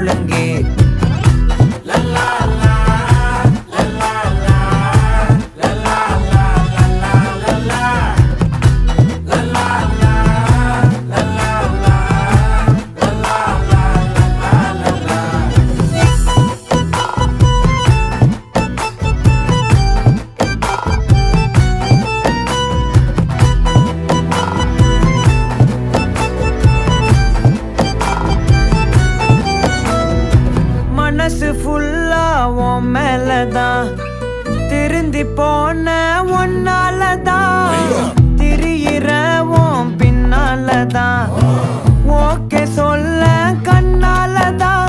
முழங்கே மனசு ஃபுல்லா உன் மேலதான் திருந்தி போன ஒன்னாலதான் திரியிற உன் பின்னாலதான் ஓகே சொல்ல கண்ணாலதான்